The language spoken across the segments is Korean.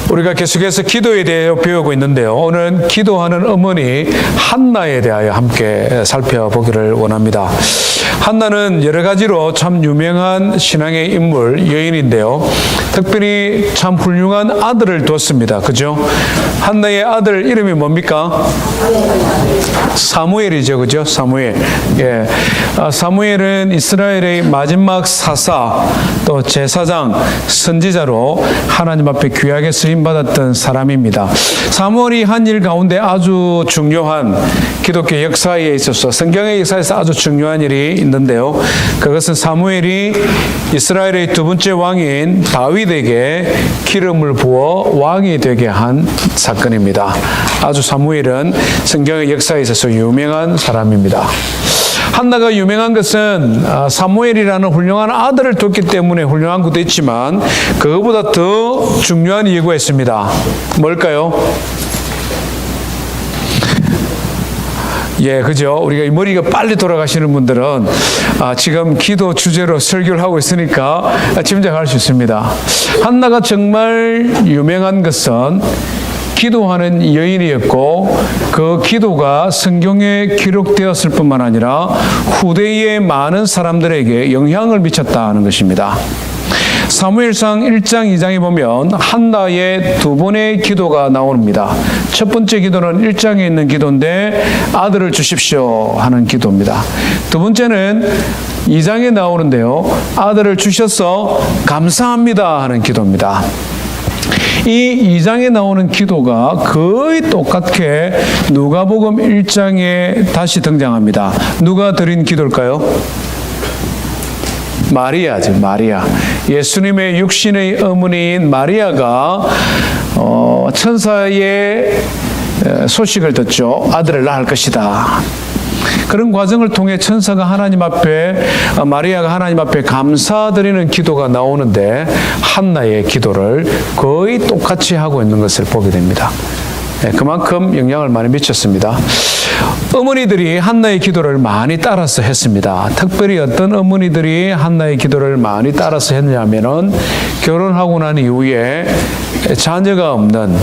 우리가 계속해서 기도에 대해 배우고 있는데요. 오늘은 기도하는 어머니 한나에 대하여 함께 살펴보기를 원합니다. 한나는 여러 가지로 참 유명한 신앙의 인물, 여인인데요. 특별히 참 훌륭한 아들을 뒀습니다. 그죠? 한나의 아들 이름이 뭡니까? 사무엘이죠. 그죠? 사무엘. 예. 사무엘은 이스라엘의 마지막 사사, 또 제사장, 선지자로 하나님 앞에 귀하게 쓰임받았던 사람입니다. 사무엘이 한 일 가운데 아주 중요한 기독교 역사에 있어서 성경의 역사에서 아주 중요한 일이 있는데요. 그것은 사무엘이 이스라엘의 두 번째 왕인 다윗에게 기름을 부어 왕이 되게 한 사건입니다. 아주 사무엘은 성경의 역사에 있어서 유명한 사람입니다. 한나가 유명한 것은 사무엘이라는 훌륭한 아들을 뒀기 때문에 훌륭한 것도 있지만 그것보다 더 중요한 이유가 있습니다. 뭘까요? 예, 그죠? 우리가 머리가 빨리 돌아가시는 분들은 지금 기도 주제로 설교를 하고 있으니까 짐작할 수 있습니다. 한나가 정말 유명한 것은 기도하는 여인이었고 그 기도가 성경에 기록되었을 뿐만 아니라 후대의 많은 사람들에게 영향을 미쳤다는 것입니다. 사무엘상 1장, 2장에 보면 한나의 두 번의 기도가 나옵니다. 첫 번째 기도는 1장에 있는 기도인데 아들을 주십시오 하는 기도입니다. 두 번째는 2장에 나오는데요. 아들을 주셔서 감사합니다 하는 기도입니다. 이 2장에 나오는 기도가 거의 똑같게 누가복음 1장에 다시 등장합니다. 누가 드린 기도일까요? 마리아죠, 마리아. 예수님의 육신의 어머니인 마리아가 천사의 소식을 듣죠. 아들을 낳을 것이다. 그런 과정을 통해 천사가 하나님 앞에, 마리아가 하나님 앞에 감사드리는 기도가 나오는데 한나의 기도를 거의 똑같이 하고 있는 것을 보게 됩니다. 그만큼 영향을 많이 미쳤습니다. 어머니들이 한나의 기도를 많이 따라서 했습니다. 특별히 어떤 어머니들이 한나의 기도를 많이 따라서 했냐면은 결혼하고 난 이후에 자녀가 없는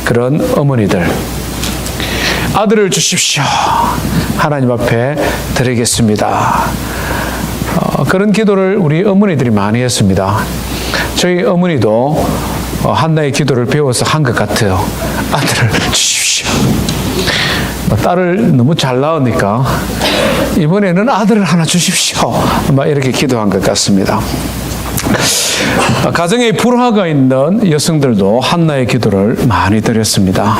그런 어머니들. 아들을 주십시오. 하나님 앞에 드리겠습니다. 그런 기도를 우리 어머니들이 많이 했습니다. 저희 어머니도 한나의 기도를 배워서 한 것 같아요. 아들을 주십시오. 딸을 너무 잘 낳으니까 이번에는 아들을 하나 주십시오. 이렇게 기도한 것 같습니다. 가정에 불화가 있는 여성들도 한나의 기도를 많이 드렸습니다.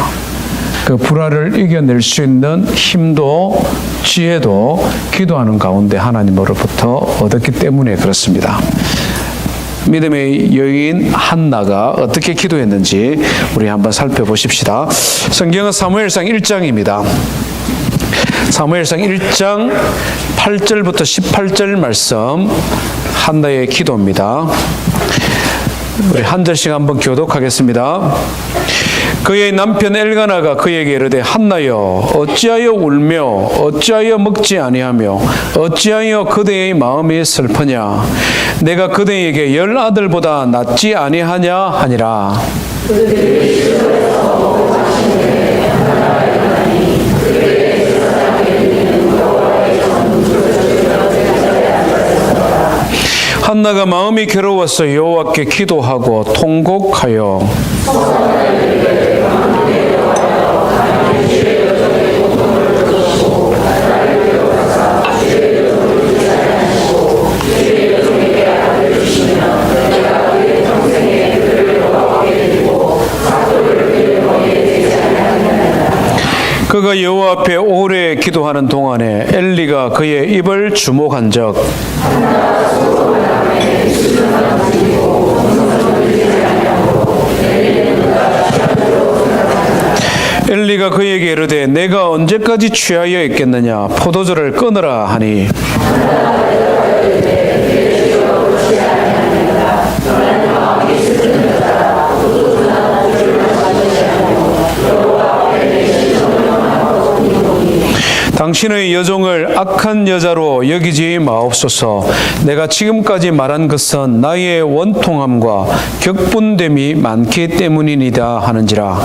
그 불화를 이겨낼 수 있는 힘도 지혜도 기도하는 가운데 하나님으로부터 얻었기 때문에 그렇습니다. 믿음의 여인 한나가 어떻게 기도했는지 우리 한번 살펴보십시다. 성경은 사무엘상 1장입니다. 사무엘상 1장 8절부터 18절 말씀 한나의 기도입니다. 우리 한 절씩 한번 교독하겠습니다. 그의 남편 엘가나가 그에게 이르되 한나여 어찌하여 울며 어찌하여 먹지 아니하며 어찌하여 그대의 마음이 슬프냐 내가 그대에게 10 아들보다 낫지 아니하냐 하니라. 한나가 마음이 괴로워서 여호와께 기도하고 통곡하여 그가 여호와 앞에 오래 기도하는 동안에 엘리가 그의 입을 주목한 적 엘리가 그에게 이르되 내가 언제까지 취하여 있겠느냐 포도주를 끊으라 하니 당신의 여종을 악한 여자로 여기지 마옵소서. 내가 지금까지 말한 것은 나의 원통함과 격분됨이 많기 때문이니이다 하는지라.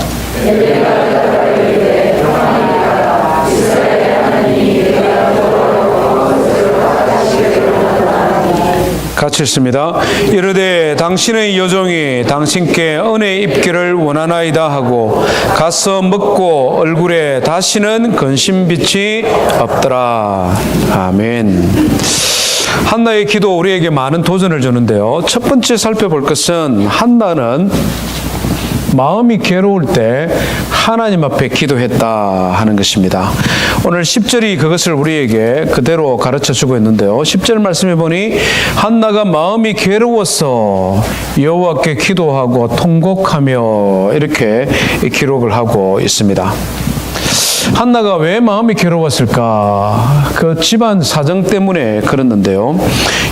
같이 읽습니다. 이르되 당신의 여종이 당신께 은혜 입기를 원하나이다 하고 가서 먹고 얼굴에 다시는 근심빛이 없더라. 아멘. 한나의 기도 우리에게 많은 도전을 주는데요. 첫 번째 살펴볼 것은 한나는 마음이 괴로울 때 하나님 앞에 기도했다 하는 것입니다. 오늘 10절이 그것을 우리에게 그대로 가르쳐주고 있는데요. 10절 말씀해 보니 한나가 마음이 괴로워서 여호와께 기도하고 통곡하며 이렇게 기록을 하고 있습니다. 한나가 왜 마음이 괴로웠을까? 그 집안 사정 때문에 그랬는데요.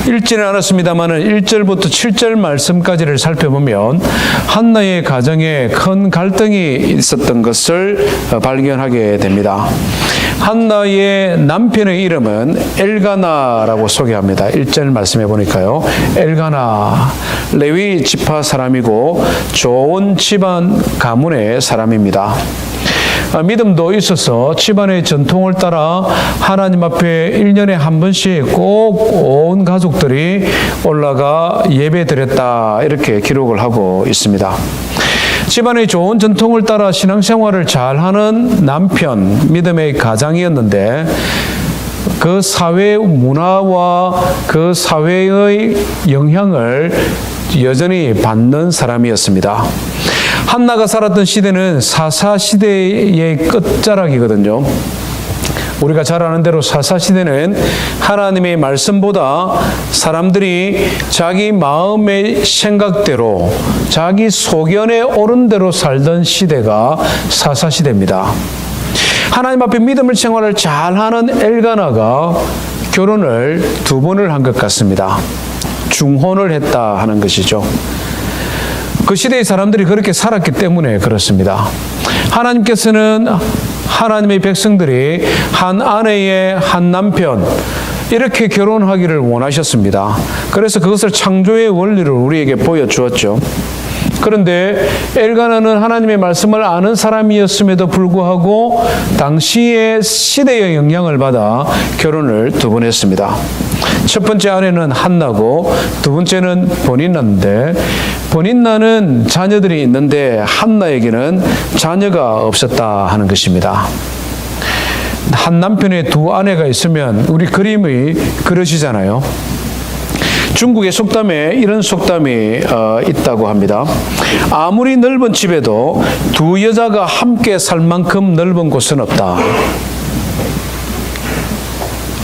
읽지는 않았습니다만 1절부터 7절 말씀까지를 살펴보면 한나의 가정에 큰 갈등이 있었던 것을 발견하게 됩니다. 한나의 남편의 이름은 엘가나라고 소개합니다. 1절 말씀해 보니까요. 엘가나, 레위 지파 사람이고 좋은 집안 가문의 사람입니다. 믿음도 있어서 집안의 전통을 따라 하나님 앞에 1년에 한 번씩 꼭 온 가족들이 올라가 예배드렸다 이렇게 기록을 하고 있습니다. 집안의 좋은 전통을 따라 신앙생활을 잘하는 남편, 믿음의 가장이었는데 그 사회 문화와 그 사회의 영향을 여전히 받는 사람이었습니다. 한나가 살았던 시대는 사사시대의 끝자락이거든요. 우리가 잘 아는 대로 사사시대는 하나님의 말씀보다 사람들이 자기 마음의 생각대로 자기 소견에 옳은 대로 살던 시대가 사사시대입니다. 하나님 앞에 믿음을 생활을 잘하는 엘가나가 결혼을 2번을 한 것 같습니다. 중혼을 했다 하는 것이죠. 그 시대의 사람들이 그렇게 살았기 때문에 그렇습니다. 하나님께서는 하나님의 백성들이 한 아내의 한 남편 이렇게 결혼하기를 원하셨습니다. 그래서 그것을 창조의 원리를 우리에게 보여주었죠. 그런데 엘가나는 하나님의 말씀을 아는 사람이었음에도 불구하고 당시의 시대의 영향을 받아 결혼을 2번 했습니다. 첫 번째 아내는 한나고 두 번째는 버닌나인데 버닌나는 자녀들이 있는데 한나에게는 자녀가 없었다 하는 것입니다. 한 남편의 2 아내가 있으면 우리 그림이 그려지잖아요. 중국의 속담에 이런 속담이 있다고 합니다. 아무리 넓은 집에도 2 여자가 함께 살 만큼 넓은 곳은 없다.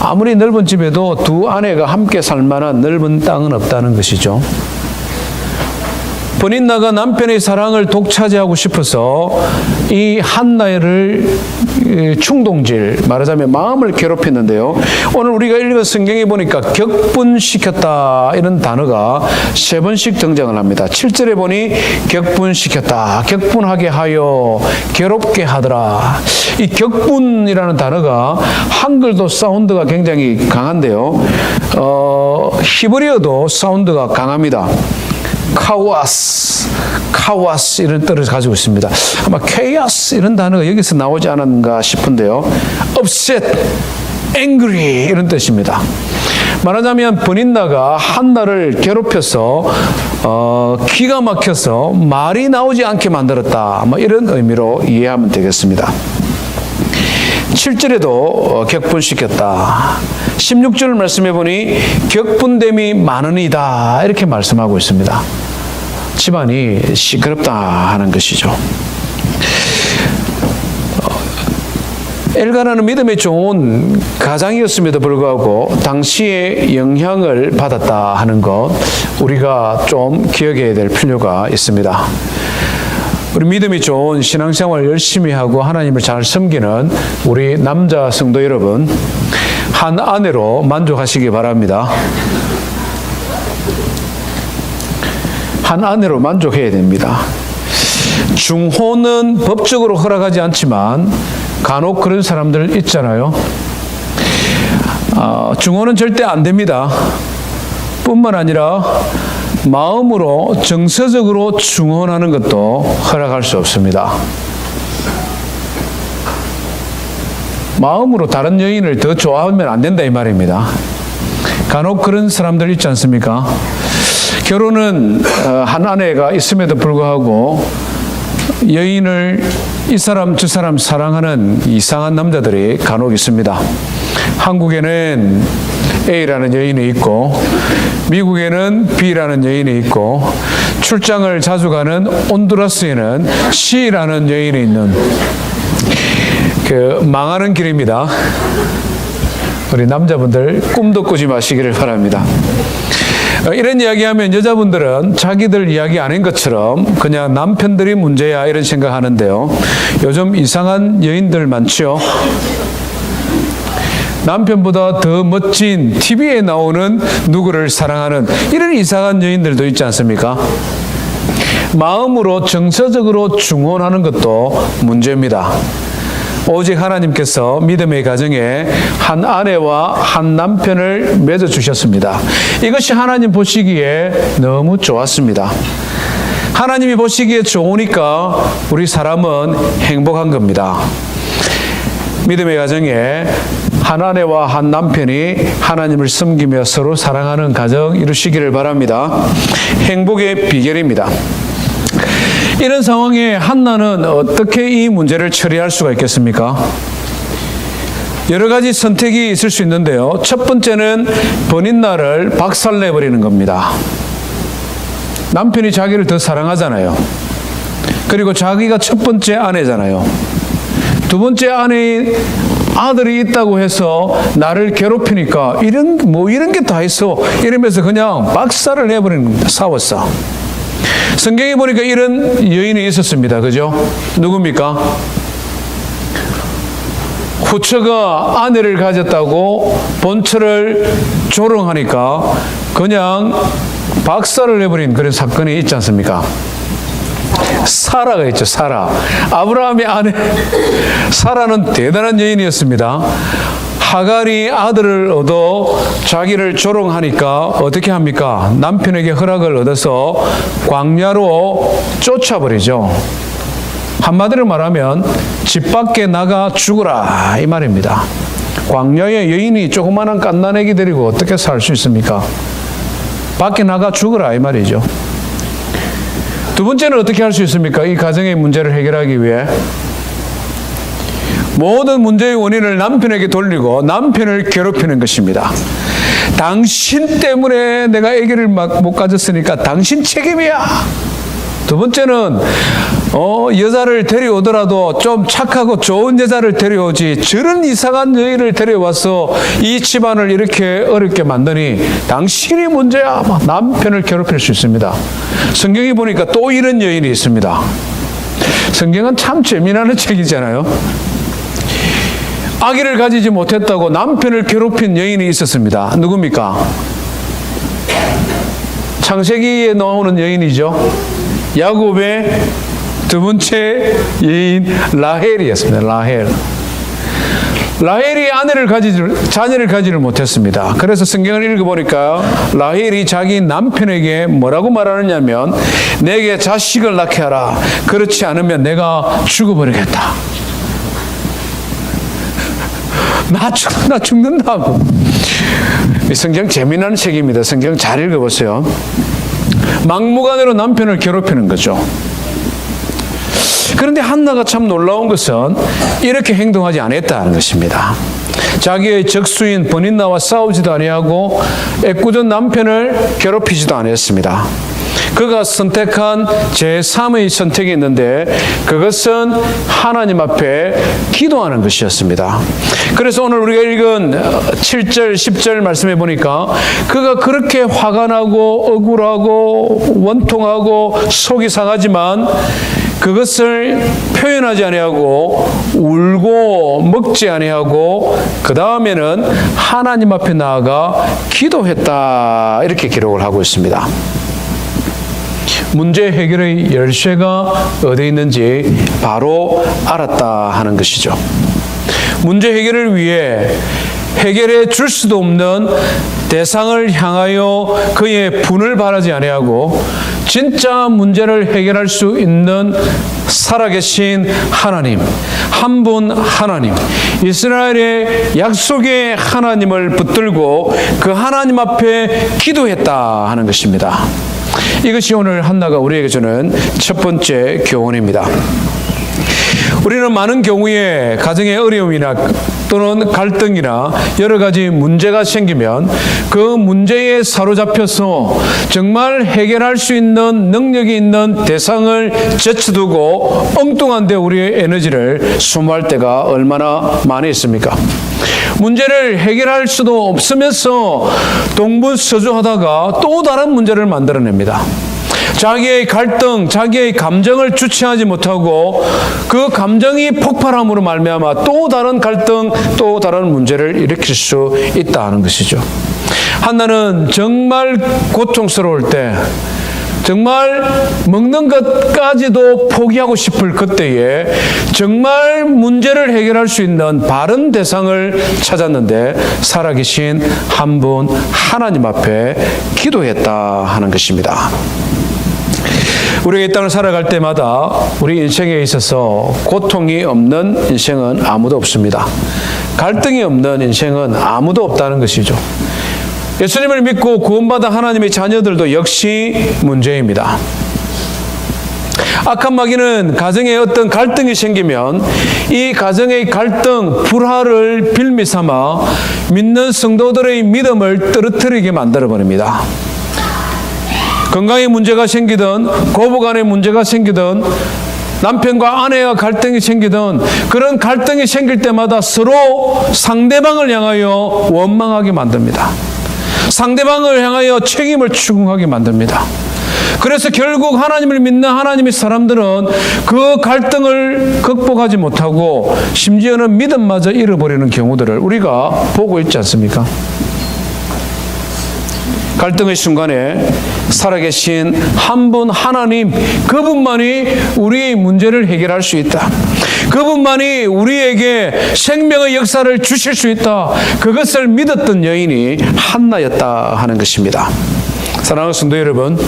아무리 넓은 집에도 2 아내가 함께 살 만한 넓은 땅은 없다는 것이죠. 버닌나가 남편의 사랑을 독차지하고 싶어서 이 한나를 충동질, 말하자면 마음을 괴롭혔는데요. 오늘 우리가 읽은 성경에 보니까 격분시켰다 이런 단어가 3번씩 등장을 합니다. 7절에 보니 격분시켰다, 격분하게 하여 괴롭게 하더라. 이 격분이라는 단어가 한글도 사운드가 굉장히 강한데요. 히브리어도 사운드가 강합니다. 카와스 이런 뜻을 가지고 있습니다. 아마 케이아스 이런 단어가 여기서 나오지 않았는가 싶은데요. upset, angry 이런 뜻입니다. 말하자면 버닌나가 한나를 괴롭혀서 기가 막혀서 말이 나오지 않게 만들었다. 이런 의미로 이해하면 되겠습니다. 7절에도 격분시켰다. 16절 말씀해 보니 격분됨이 많으니이다 이렇게 말씀하고 있습니다. 집안이 시끄럽다 하는 것이죠. 엘가나는 믿음이 좋은 가장이었음에도 불구하고 당시에 영향을 받았다 하는 것 우리가 좀 기억해야 될 필요가 있습니다. 우리 믿음이 좋은 신앙생활 열심히 하고 하나님을 잘 섬기는 우리 남자 성도 여러분, 한 아내로 만족하시기 바랍니다. 한 아내로 만족해야 됩니다. 중혼은 법적으로 허락하지 않지만 간혹 그런 사람들 있잖아요. 중혼은 절대 안 됩니다. 뿐만 아니라 마음으로 정서적으로 중혼하는 것도 허락할 수 없습니다. 마음으로 다른 여인을 더 좋아하면 안 된다 이 말입니다. 간혹 그런 사람들 있지 않습니까? 결혼은 한 아내가 있음에도 불구하고 여인을 이 사람 저 사람 사랑하는 이상한 남자들이 간혹 있습니다. 한국에는 A라는 여인이 있고 미국에는 B라는 여인이 있고 출장을 자주 가는 온두라스에는 C라는 여인이 있는 그 망하는 길입니다. 우리 남자분들 꿈도 꾸지 마시기를 바랍니다. 이런 이야기하면 여자분들은 자기들 이야기 아닌 것처럼 그냥 남편들이 문제야 이런 생각하는데요. 요즘 이상한 여인들 많죠. 남편보다 더 멋진 TV에 나오는 누구를 사랑하는 이런 이상한 여인들도 있지 않습니까? 마음으로 정서적으로 중혼하는 것도 문제입니다. 오직 하나님께서 믿음의 가정에 한 아내와 한 남편을 맺어주셨습니다. 이것이 하나님 보시기에 너무 좋았습니다. 하나님이 보시기에 좋으니까 우리 사람은 행복한 겁니다. 믿음의 가정에 한 아내와 한 남편이 하나님을 섬기며 서로 사랑하는 가정 이루시기를 바랍니다. 행복의 비결입니다. 이런 상황에 한나는 어떻게 이 문제를 처리할 수가 있겠습니까? 여러 가지 선택이 있을 수 있는데요. 첫 번째는 번인날을 박살내버리는 겁니다. 남편이 자기를 더 사랑하잖아요. 그리고 자기가 첫 번째 아내잖아요. 두 번째 아내인 아들이 있다고 해서 나를 괴롭히니까 이런 게 다 있어 이러면서 그냥 박살을 내버리는 겁니다. 싸웠어. 성경에 보니까 이런 여인이 있었습니다. 그죠? 누굽니까? 후처가 아내를 가졌다고 본처를 조롱하니까 그냥 박살을 내버린 그런 사건이 있지 않습니까? 사라가 있죠. 사라. 아브라함의 아내 사라는 대단한 여인이었습니다. 하갈이 아들을 얻어 자기를 조롱하니까 어떻게 합니까? 남편에게 허락을 얻어서 광야로 쫓아버리죠. 한마디로 말하면 집 밖에 나가 죽으라 이 말입니다. 광야의 여인이 조그마한 갓난아기 데리고 어떻게 살 수 있습니까? 밖에 나가 죽으라 이 말이죠. 두 번째는 어떻게 할 수 있습니까? 이 가정의 문제를 해결하기 위해 모든 문제의 원인을 남편에게 돌리고 남편을 괴롭히는 것입니다. 당신 때문에 내가 아기를 못 가졌으니까 당신 책임이야. 두 번째는 여자를 데려오더라도 좀 착하고 좋은 여자를 데려오지 저런 이상한 여인을 데려와서 이 집안을 이렇게 어렵게 만드니 당신이 문제야. 남편을 괴롭힐 수 있습니다. 성경에 보니까 또 이런 여인이 있습니다. 성경은 참 재미나는 책이잖아요. 아기를 가지지 못했다고 남편을 괴롭힌 여인이 있었습니다. 누굽니까? 창세기에 나오는 여인이죠. 야곱의 두 번째 여인 라헬이었습니다. 라헬이 자녀를 가지를 못했습니다. 그래서 성경을 읽어보니까 라헬이 자기 남편에게 뭐라고 말하느냐면 내게 자식을 낳게 하라. 그렇지 않으면 내가 죽어버리겠다. 나 죽는다고. 성경 재미난 책입니다. 성경 잘 읽어보세요. 막무가내로 남편을 괴롭히는 거죠. 그런데 한나가 참 놀라운 것은 이렇게 행동하지 않았다는 것입니다. 자기의 적수인 번인나와 싸우지도 아니하고 애꿎은 남편을 괴롭히지도 않았습니다. 그가 선택한 제3의 선택이 있는데 그것은 하나님 앞에 기도하는 것이었습니다. 그래서 오늘 우리가 읽은 7절, 10절 말씀해 보니까 그가 그렇게 화가 나고 억울하고 원통하고 속이 상하지만 그것을 표현하지 아니하고 울고 먹지 아니하고 그 다음에는 하나님 앞에 나아가 기도했다 이렇게 기록을 하고 있습니다. 문제 해결의 열쇠가 어디에 있는지 바로 알았다 하는 것이죠. 문제 해결을 위해 해결해 줄 수도 없는 대상을 향하여 그의 분을 바라지 아니하고 진짜 문제를 해결할 수 있는 살아계신 하나님, 한 분 하나님, 이스라엘의 약속의 하나님을 붙들고 그 하나님 앞에 기도했다 하는 것입니다. 이것이 오늘 한나가 우리에게 주는 첫 번째 교훈입니다. 우리는 많은 경우에 가정의 어려움이나 또는 갈등이나 여러 가지 문제가 생기면 그 문제에 사로잡혀서 정말 해결할 수 있는 능력이 있는 대상을 제쳐두고 엉뚱한 데 우리의 에너지를 소모할 때가 얼마나 많이 있습니까? 문제를 해결할 수도 없으면서 동분서주하다가 또 다른 문제를 만들어냅니다. 자기의 갈등, 자기의 감정을 주체하지 못하고 그 감정이 폭발함으로 말미암아 또 다른 갈등, 또 다른 문제를 일으킬 수 있다는 것이죠. 한나는 정말 고통스러울 때, 정말 먹는 것까지도 포기하고 싶을 그때에 정말 문제를 해결할 수 있는 바른 대상을 찾았는데 살아계신 한 분 하나님 앞에 기도했다 하는 것입니다. 우리가 이 땅을 살아갈 때마다 우리 인생에 있어서 고통이 없는 인생은 아무도 없습니다. 갈등이 없는 인생은 아무도 없다는 것이죠. 예수님을 믿고 구원받은 하나님의 자녀들도 역시 문제입니다. 악한 마귀는 가정에 어떤 갈등이 생기면 이 가정의 갈등, 불화를 빌미 삼아 믿는 성도들의 믿음을 떨어뜨리게 만들어버립니다. 건강에 문제가 생기든 고부간에 문제가 생기든 남편과 아내와 갈등이 생기든 그런 갈등이 생길 때마다 서로 상대방을 향하여 원망하게 만듭니다. 상대방을 향하여 책임을 추궁하게 만듭니다. 그래서 결국 하나님을 믿는 하나님의 사람들은 그 갈등을 극복하지 못하고 심지어는 믿음마저 잃어버리는 경우들을 우리가 보고 있지 않습니까? 갈등의 순간에 살아계신 한 분 하나님, 그분만이 우리의 문제를 해결할 수 있다. 그분만이 우리에게 생명의 역사를 주실 수 있다. 그것을 믿었던 여인이 한나였다 하는 것입니다. 사랑하는 성도 여러분,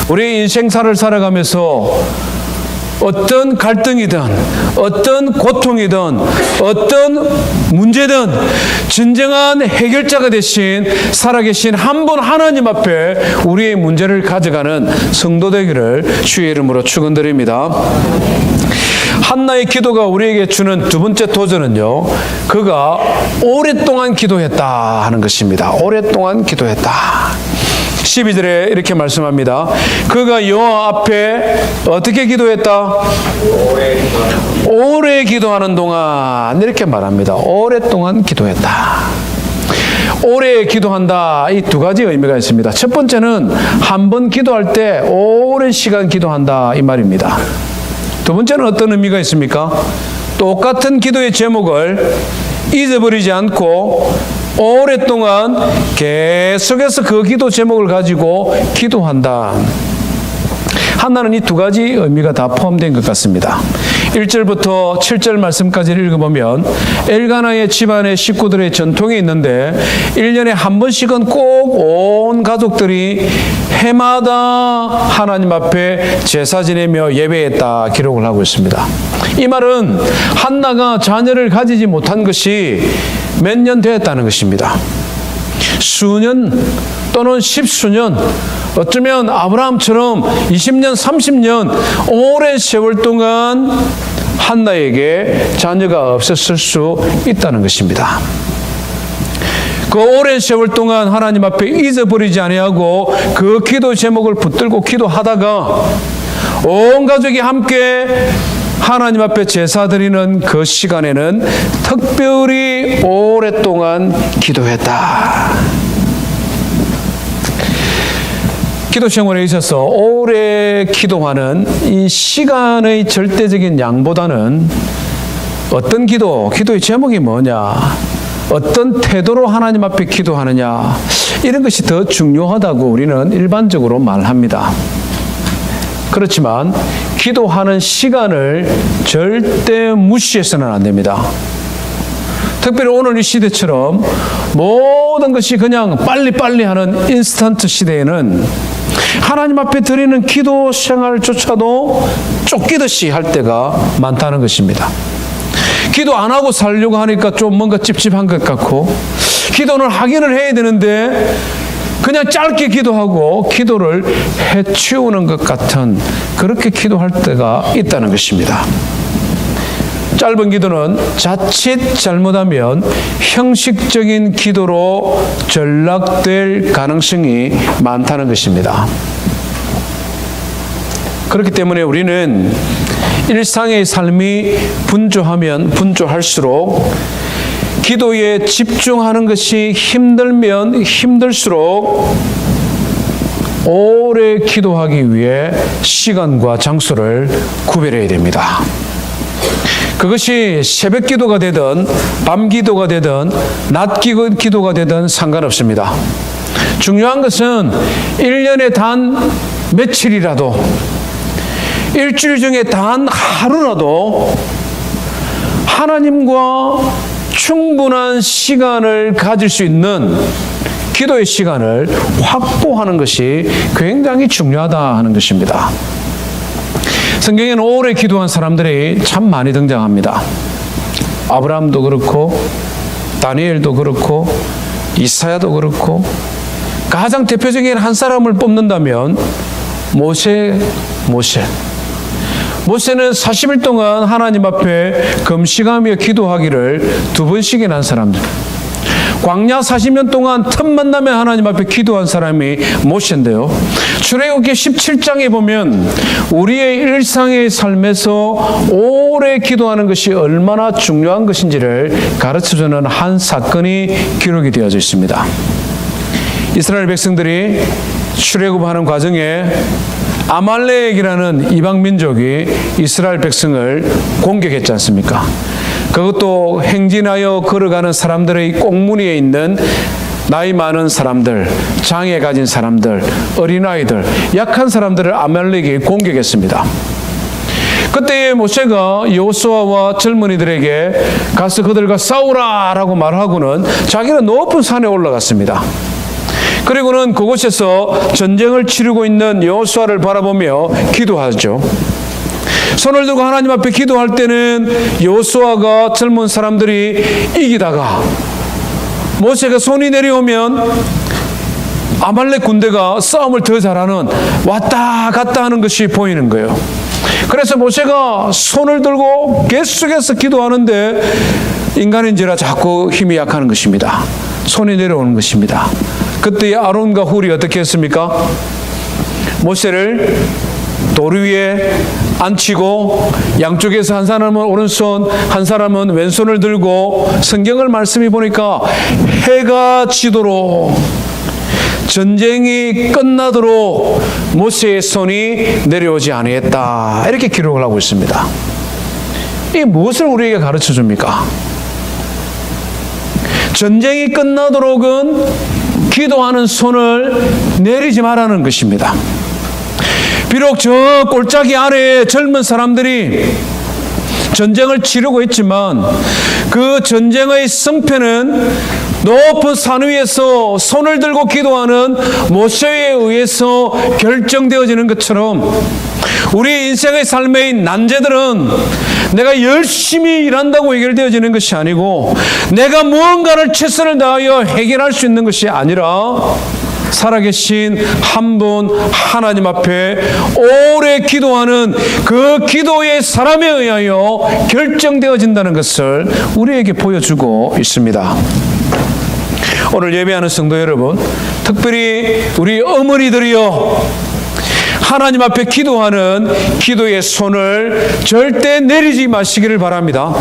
우리의 인생사를 살아가면서 어떤 갈등이든 어떤 고통이든 어떤 문제든 진정한 해결자가 되신 살아계신 한 분 하나님 앞에 우리의 문제를 가져가는 성도 되기를 주의 이름으로 축원드립니다. 한나의 기도가 우리에게 주는 두 번째 도전은요, 그가 오랫동안 기도했다 하는 것입니다. 오랫동안 기도했다. 12절에 이렇게 말씀합니다. 그가 여호와 앞에 어떻게 기도했다? 오래 기도하는 동안 이렇게 말합니다. 오랫동안 기도했다. 오래 기도한다. 이 두 가지 의미가 있습니다. 첫 번째는 한 번 기도할 때 오랜 시간 기도한다 이 말입니다. 두 번째는 어떤 의미가 있습니까? 똑같은 기도의 제목을 잊어버리지 않고 오랫동안 계속해서 그 기도 제목을 가지고 기도한다. 한나는 이 두 가지 의미가 다 포함된 것 같습니다. 1절부터 7절 말씀까지를 읽어보면 엘가나의 집안의 식구들의 전통이 있는데 1년에 한 번씩은 꼭 온 가족들이 해마다 하나님 앞에 제사 지내며 예배했다 기록을 하고 있습니다. 이 말은 한나가 자녀를 가지지 못한 것이 몇 년 되었다는 것입니다. 수년 또는 십수년, 어쩌면 아브라함처럼 20년, 30년 오랜 세월 동안 한나에게 자녀가 없었을 수 있다는 것입니다. 그 오랜 세월 동안 하나님 앞에 잊어버리지 아니하고 그 기도 제목을 붙들고 기도하다가 온 가족이 함께 하나님 앞에 제사 드리는 그 시간에는 특별히 오랫동안 기도했다. 기도 생활에 있어서 오래 기도하는 이 시간의 절대적인 양보다는 어떤 기도의 제목이 뭐냐, 어떤 태도로 하나님 앞에 기도하느냐, 이런 것이 더 중요하다고 우리는 일반적으로 말합니다. 그렇지만 기도하는 시간을 절대 무시해서는 안 됩니다. 특별히 오늘 이 시대처럼 모든 것이 그냥 빨리빨리 하는 인스턴트 시대에는 하나님 앞에 드리는 기도 생활조차도 쫓기듯이 할 때가 많다는 것입니다. 기도 안 하고 살려고 하니까 좀 뭔가 찝찝한 것 같고, 기도는 하기는 해야 되는데 그냥 짧게 기도하고 기도를 해치우는 것 같은, 그렇게 기도할 때가 있다는 것입니다. 짧은 기도는 자칫 잘못하면 형식적인 기도로 전락될 가능성이 많다는 것입니다. 그렇기 때문에 우리는 일상의 삶이 분주하면 분주할수록, 기도에 집중하는 것이 힘들면 힘들수록 오래 기도하기 위해 시간과 장소를 구별해야 됩니다. 그것이 새벽 기도가 되든 밤 기도가 되든 낮 기도가 되든 상관없습니다. 중요한 것은 1년에 단 며칠이라도, 일주일 중에 단 하루라도 하나님과 충분한 시간을 가질 수 있는 기도의 시간을 확보하는 것이 굉장히 중요하다 하는 것입니다. 성경에는 오래 기도한 사람들이 참 많이 등장합니다. 아브라함도 그렇고 다니엘도 그렇고 이사야도 그렇고, 가장 대표적인 한 사람을 뽑는다면 모세는 40일 동안 하나님 앞에 금식하며 기도하기를 2번씩이나 한 사람들. 광야 40년 동안 틈만 나면 하나님 앞에 기도한 사람이 모세인데요. 출애굽기 17장에 보면 우리의 일상의 삶에서 오래 기도하는 것이 얼마나 중요한 것인지를 가르쳐주는 한 사건이 기록이 되어져 있습니다. 이스라엘 백성들이 출애굽하는 과정에 아말렉이라는 이방 민족이 이스라엘 백성을 공격했지 않습니까? 그것도 행진하여 걸어가는 사람들의 꽁무니에 있는 나이 많은 사람들, 장애 가진 사람들, 어린아이들, 약한 사람들을 아말렉이 공격했습니다. 그때 모세가 여호수아와 젊은이들에게 가서 그들과 싸우라라고 말하고는 자기는 높은 산에 올라갔습니다. 그리고는 그곳에서 전쟁을 치르고 있는 여호수아를 바라보며 기도하죠. 손을 들고 하나님 앞에 기도할 때는 여호수아가 젊은 사람들이 이기다가 모세가 손이 내려오면 아말렉 군대가 싸움을 더 잘하는, 왔다 갔다 하는 것이 보이는 거예요. 그래서 모세가 손을 들고 계속해서 기도하는데 인간인지라 자꾸 힘이 약하는 것입니다. 손이 내려오는 것입니다. 그때 아론과 훌이 어떻게 했습니까? 모세를 돌 위에 앉히고 양쪽에서 한 사람은 오른손, 한 사람은 왼손을 들고, 성경을 말씀해 보니까 해가 지도록, 전쟁이 끝나도록 모세의 손이 내려오지 아니했다, 이렇게 기록을 하고 있습니다. 이게 무엇을 우리에게 가르쳐 줍니까? 전쟁이 끝나도록은 기도하는 손을 내리지 말라는 것입니다. 비록 저 골짜기 아래에 젊은 사람들이 전쟁을 치르고 있지만 그 전쟁의 승패는 높은 산 위에서 손을 들고 기도하는 모세에 의해서 결정되어지는 것처럼, 우리 인생의 삶의 난제들은 내가 열심히 일한다고 해결되어지는 것이 아니고, 내가 무언가를 최선을 다하여 해결할 수 있는 것이 아니라, 살아계신 한 분 하나님 앞에 오래 기도하는 그 기도의 사람에 의하여 결정되어진다는 것을 우리에게 보여주고 있습니다. 오늘 예배하는 성도 여러분, 특별히 우리 어머니들이여, 하나님 앞에 기도하는 기도의 손을 절대 내리지 마시기를 바랍니다.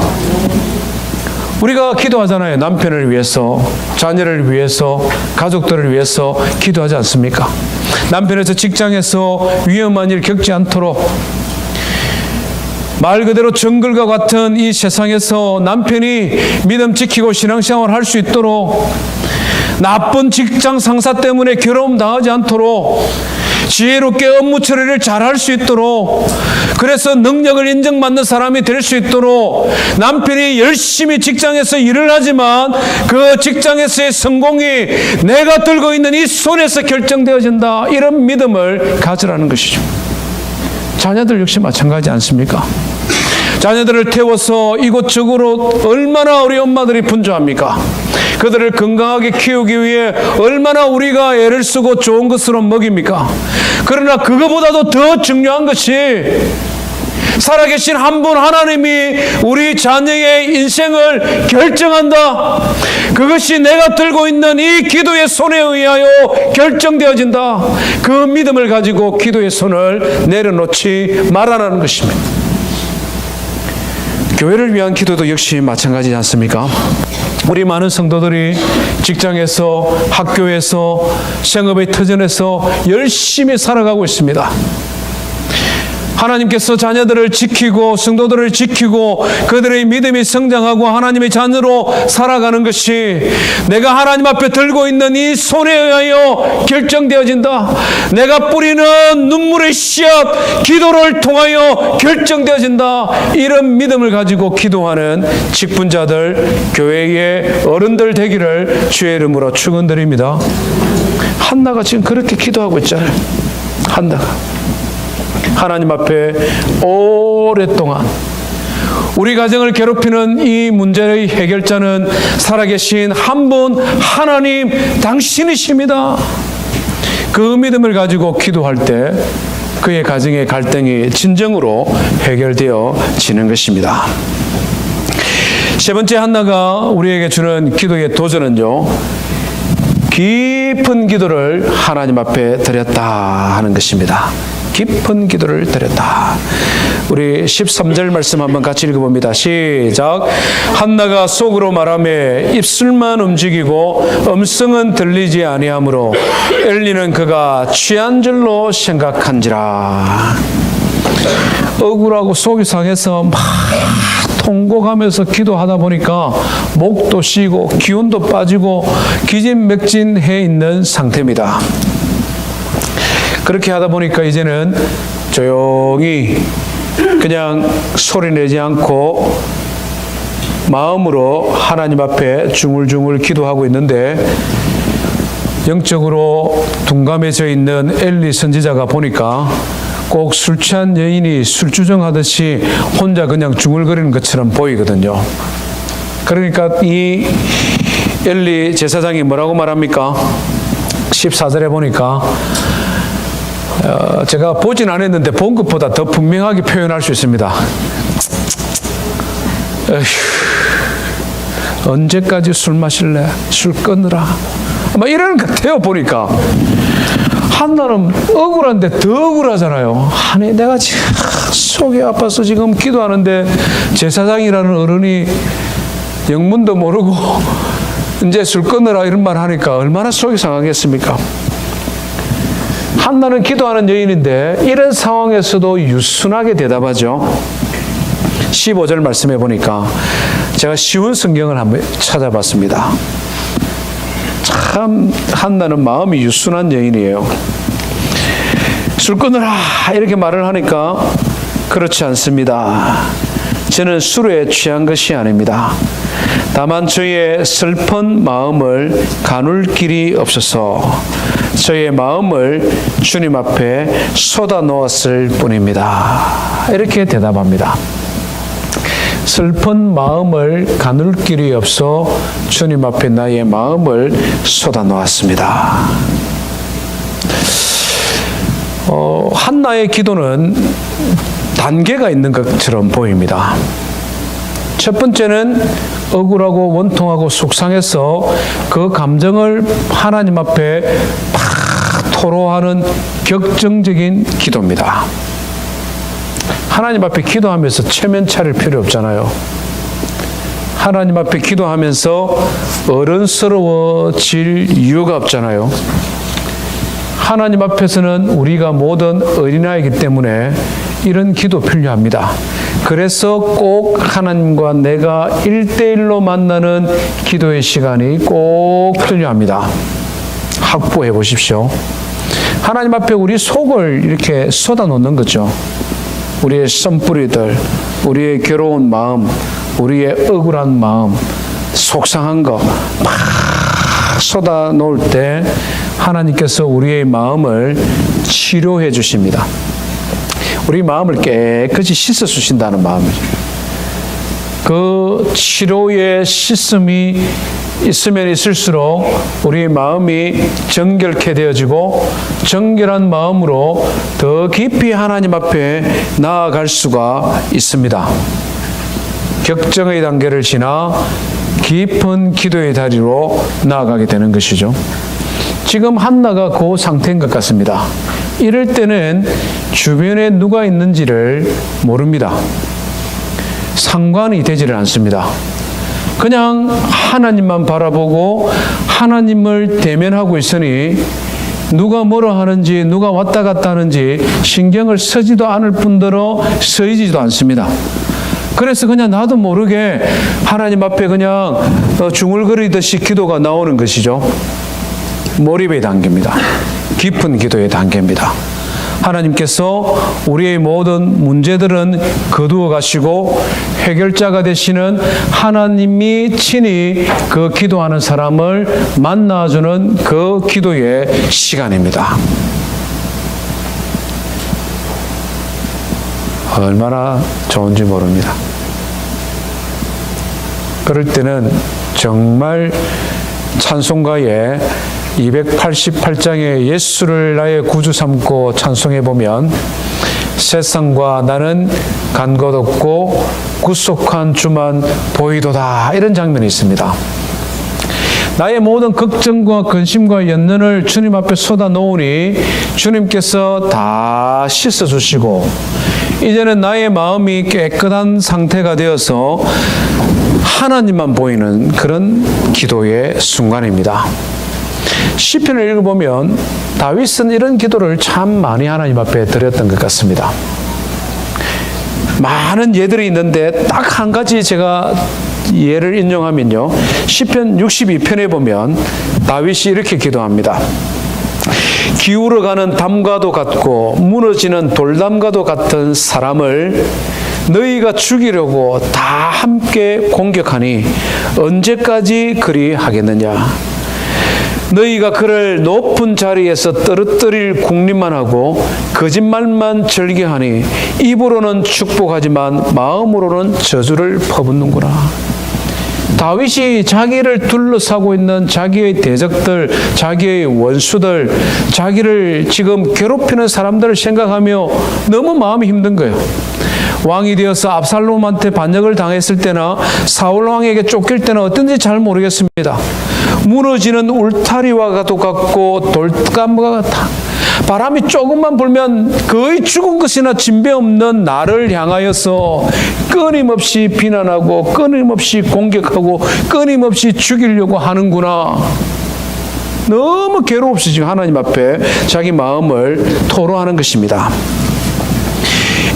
우리가 기도하잖아요. 남편을 위해서, 자녀를 위해서, 가족들을 위해서 기도하지 않습니까? 남편에서 직장에서 위험한 일 겪지 않도록, 말 그대로 정글과 같은 이 세상에서 남편이 믿음 지키고 신앙생활 할 수 있도록, 나쁜 직장 상사 때문에 괴로움 당하지 않도록, 지혜롭게 업무 처리를 잘할 수 있도록, 그래서 능력을 인정받는 사람이 될 수 있도록, 남편이 열심히 직장에서 일을 하지만 그 직장에서의 성공이 내가 들고 있는 이 손에서 결정되어진다, 이런 믿음을 가지라는 것이죠. 자녀들 역시 마찬가지 않습니까? 자녀들을 태워서 이곳저곳으로 얼마나 우리 엄마들이 분주합니까? 그들을 건강하게 키우기 위해 얼마나 우리가 애를 쓰고 좋은 것으로 먹입니까? 그러나 그거보다도 더 중요한 것이 살아계신 한 분 하나님이 우리 자녀의 인생을 결정한다. 그것이 내가 들고 있는 이 기도의 손에 의하여 결정되어진다. 그 믿음을 가지고 기도의 손을 내려놓지 말아라는 것입니다. 교회를 위한 기도도 역시 마찬가지지 않습니까? 우리 많은 성도들이 직장에서, 학교에서, 생업의 터전에서 열심히 살아가고 있습니다. 하나님께서 자녀들을 지키고 성도들을 지키고 그들의 믿음이 성장하고 하나님의 자녀로 살아가는 것이 내가 하나님 앞에 들고 있는 이 손에 의하여 결정되어진다. 내가 뿌리는 눈물의 씨앗, 기도를 통하여 결정되어진다. 이런 믿음을 가지고 기도하는 직분자들, 교회의 어른들 되기를 주의 이름으로 축원드립니다. 한나가 지금 그렇게 기도하고 있잖아요. 한나가 하나님 앞에 오랫동안 우리 가정을 괴롭히는 이 문제의 해결자는 살아계신 한 분 하나님 당신이십니다. 그 믿음을 가지고 기도할 때 그의 가정의 갈등이 진정으로 해결되어지는 것입니다. 세 번째 한나가 우리에게 주는 기도의 도전은요, 깊은 기도를 하나님 앞에 드렸다 하는 것입니다. 깊은 기도를 드렸다. 우리 13절 말씀 한번 같이 읽어봅니다. 시작. 한나가 속으로 말하며 입술만 움직이고 음성은 들리지 아니하므로 엘리는 그가 취한 줄로 생각한지라. 억울하고 속이 상해서 막 통곡하면서 기도하다 보니까 목도 쉬고 기운도 빠지고 기진맥진해 있는 상태입니다. 그렇게 하다 보니까 이제는 조용히 그냥 소리내지 않고 마음으로 하나님 앞에 중울중울 기도하고 있는데 영적으로 둔감해져 있는 엘리 선지자가 보니까 꼭 술 취한 여인이 술주정하듯이 혼자 그냥 중얼거리는 것처럼 보이거든요. 그러니까 이 엘리 제사장이 뭐라고 말합니까? 14절에 보니까 제가 보진 않았는데 본 것보다 더 분명하게 표현할 수 있습니다. 에휴, 언제까지 술 마실래? 술 끊으라. 막 이러는 것 같아요. 보니까 한나는 억울한데 더 억울하잖아요. 아니 내가 지금 속이 아파서 지금 기도하는데 제사장이라는 어른이 영문도 모르고 이제 술 끊으라 이런 말 하니까 얼마나 속이 상하겠습니까? 한나는 기도하는 여인인데 이런 상황에서도 유순하게 대답하죠. 15절 말씀해 보니까 제가 쉬운 성경을 한번 찾아봤습니다. 참 한나는 마음이 유순한 여인이에요. 술 끊으라 이렇게 말을 하니까 그렇지 않습니다. 저는 술에 취한 것이 아닙니다. 다만 저의 슬픈 마음을 가눌 길이 없어서 저의 마음을 주님 앞에 쏟아 놓았을 뿐입니다. 이렇게 대답합니다. 슬픈 마음을 가눌 길이 없어 주님 앞에 나의 마음을 쏟아 놓았습니다. 한나의 기도는 단계가 있는 것처럼 보입니다. 첫 번째는 억울하고 원통하고 속상해서 그 감정을 하나님 앞에 막 토로하는 격정적인 기도입니다. 하나님 앞에 기도하면서 체면 차릴 필요 없잖아요. 하나님 앞에 기도하면서 어른스러워질 이유가 없잖아요. 하나님 앞에서는 우리가 모든 어린아이이기 때문에 이런 기도 필요합니다. 그래서 꼭 하나님과 내가 1대1로 만나는 기도의 시간이 꼭 필요합니다. 확보해 보십시오. 하나님 앞에 우리 속을 이렇게 쏟아 놓는 거죠. 우리의 썸뿌리들, 우리의 괴로운 마음, 우리의 억울한 마음, 속상한 거 막 쏟아 놓을 때 하나님께서 우리의 마음을 치료해 주십니다. 우리 마음을 깨끗이 씻어 주신다는 마음이죠. 그 치료의 씻음이 있으면 있을수록 우리의 마음이 정결케 되어지고 정결한 마음으로 더 깊이 하나님 앞에 나아갈 수가 있습니다. 격정의 단계를 지나 깊은 기도의 다리로 나아가게 되는 것이죠. 지금 한나가 그 상태인 것 같습니다. 이럴 때는 주변에 누가 있는지를 모릅니다. 상관이 되지를 않습니다. 그냥 하나님만 바라보고 하나님을 대면하고 있으니 누가 뭐라 하는지 누가 왔다 갔다 하는지 신경을 쓰지도 않을 뿐더러 쓰이지도 않습니다. 그래서 그냥 나도 모르게 하나님 앞에 그냥 중얼거리듯이 기도가 나오는 것이죠. 몰입의 단계입니다. 깊은 기도의 단계입니다. 하나님께서 우리의 모든 문제들은 거두어 가시고 해결자가 되시는 하나님이 친히 그 기도하는 사람을 만나주는 그 기도의 시간입니다. 얼마나 좋은지 모릅니다. 그럴 때는 정말 찬송가에 288장의 예수를 나의 구주 삼고 찬송해 보면 세상과 나는 간 것 없고 구속한 주만 보이도다, 이런 장면이 있습니다. 나의 모든 걱정과 근심과 연연을 주님 앞에 쏟아 놓으니 주님께서 다 씻어 주시고 이제는 나의 마음이 깨끗한 상태가 되어서 하나님만 보이는 그런 기도의 순간입니다. 시편을 읽어보면 다윗은 이런 기도를 참 많이 하나님 앞에 드렸던 것 같습니다. 많은 예들이 있는데 딱 한 가지 제가 예를 인용하면요, 시편 62편에 보면 다윗이 이렇게 기도합니다. 기울어가는 담과도 같고 무너지는 돌담과도 같은 사람을 너희가 죽이려고 다 함께 공격하니 언제까지 그리 하겠느냐. 너희가 그를 높은 자리에서 떨어뜨릴 궁리만 하고 거짓말만 즐겨하니 입으로는 축복하지만 마음으로는 저주를 퍼붓는구나. 다윗이 자기를 둘러싸고 있는 자기의 대적들, 자기의 원수들, 자기를 지금 괴롭히는 사람들을 생각하며 너무 마음이 힘든 거예요. 왕이 되어서 압살롬한테 반역을 당했을 때나 사울 왕에게 쫓길 때나 어떤지 잘 모르겠습니다. 무너지는 울타리와 같고 돌담과 같아. 바람이 조금만 불면 거의 죽은 것이나 진배 없는 나를 향하여서 끊임없이 비난하고 끊임없이 공격하고 끊임없이 죽이려고 하는구나. 너무 괴로웠이 지금 하나님 앞에 자기 마음을 토로하는 것입니다.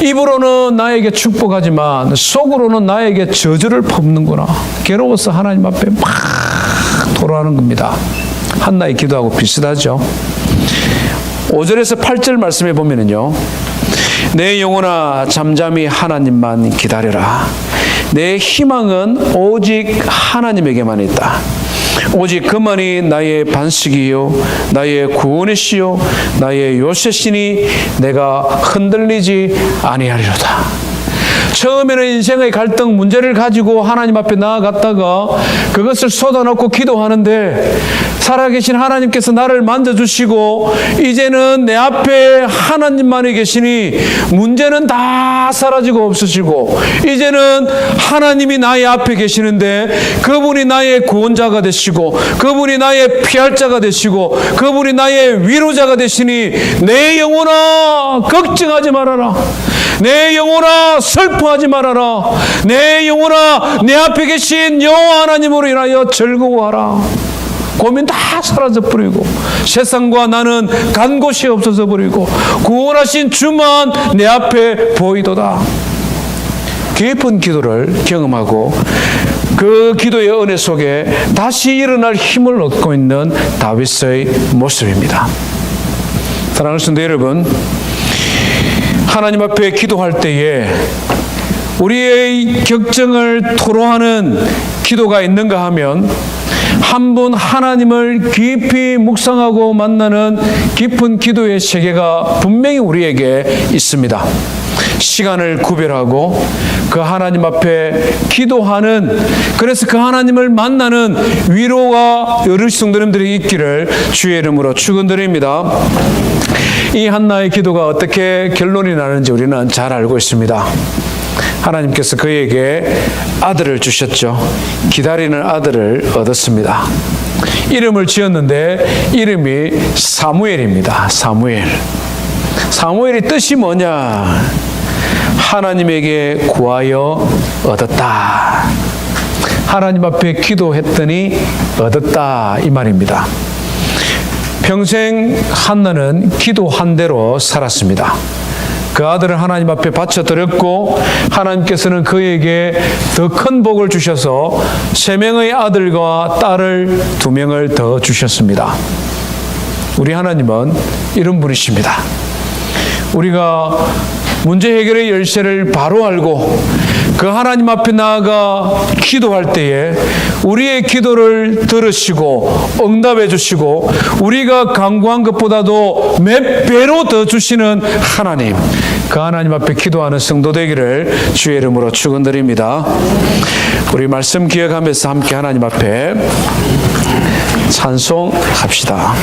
입으로는 나에게 축복하지만 속으로는 나에게 저주를 퍼붓는구나. 괴로워서 하나님 앞에 막 토로하는 겁니다. 한나의 기도하고 비슷하죠. 5절에서 8절 말씀해 보면은요, 내 영혼아 잠잠히 하나님만 기다려라. 내 희망은 오직 하나님에게만 있다. 오직 그만이 나의 반석이요 나의 구원이시요 나의 요새시니 내가 흔들리지 아니하리로다. 처음에는 인생의 갈등, 문제를 가지고 하나님 앞에 나아갔다가 그것을 쏟아놓고 기도하는데 살아계신 하나님께서 나를 만져주시고 이제는 내 앞에 하나님만이 계시니 문제는 다 사라지고 없으시고 이제는 하나님이 나의 앞에 계시는데 그분이 나의 구원자가 되시고 그분이 나의 피할 자가 되시고 그분이 나의 위로자가 되시니 내 영혼아 걱정하지 말아라. 내 영혼아 슬퍼하지 말아라. 내 영혼아 내 앞에 계신 여호와 하나님으로 인하여 즐거워하라. 고민 다 사라져 버리고 세상과 나는 간 곳이 없어져 버리고 구원하신 주만 내 앞에 보이도다. 깊은 기도를 경험하고 그 기도의 은혜 속에 다시 일어날 힘을 얻고 있는 다윗의 모습입니다. 사랑하는 성도 여러분, 하나님 앞에 기도할 때에 우리의 격정을 토로하는 기도가 있는가 하면 한 분 하나님을 깊이 묵상하고 만나는 깊은 기도의 세계가 분명히 우리에게 있습니다. 시간을 구별하고 그 하나님 앞에 기도하는, 그래서 그 하나님을 만나는 위로가 여러 성도님들이 있기를 주의 이름으로 축원드립니다. 이 한나의 기도가 어떻게 결론이 나는지 우리는 잘 알고 있습니다. 하나님께서 그에게 아들을 주셨죠. 기다리는 아들을 얻었습니다. 이름을 지었는데 이름이 사무엘입니다. 사무엘. 사무엘의 뜻이 뭐냐? 하나님에게 구하여 얻었다. 하나님 앞에 기도했더니 얻었다, 이 말입니다. 평생 한나는 기도한 대로 살았습니다. 그 아들을 하나님 앞에 바쳐드렸고 하나님께서는 그에게 더 큰 복을 주셔서 3명의 아들과 딸을 2명을 더 주셨습니다. 우리 하나님은 이런 분이십니다. 우리가 문제 해결의 열쇠를 바로 알고 그 하나님 앞에 나아가 기도할 때에 우리의 기도를 들으시고 응답해 주시고 우리가 간구한 것보다도 몇 배로 더 주시는 하나님, 그 하나님 앞에 기도하는 성도 되기를 주의 이름으로 축원드립니다. 우리 말씀 기억하면서 함께 하나님 앞에 찬송합시다.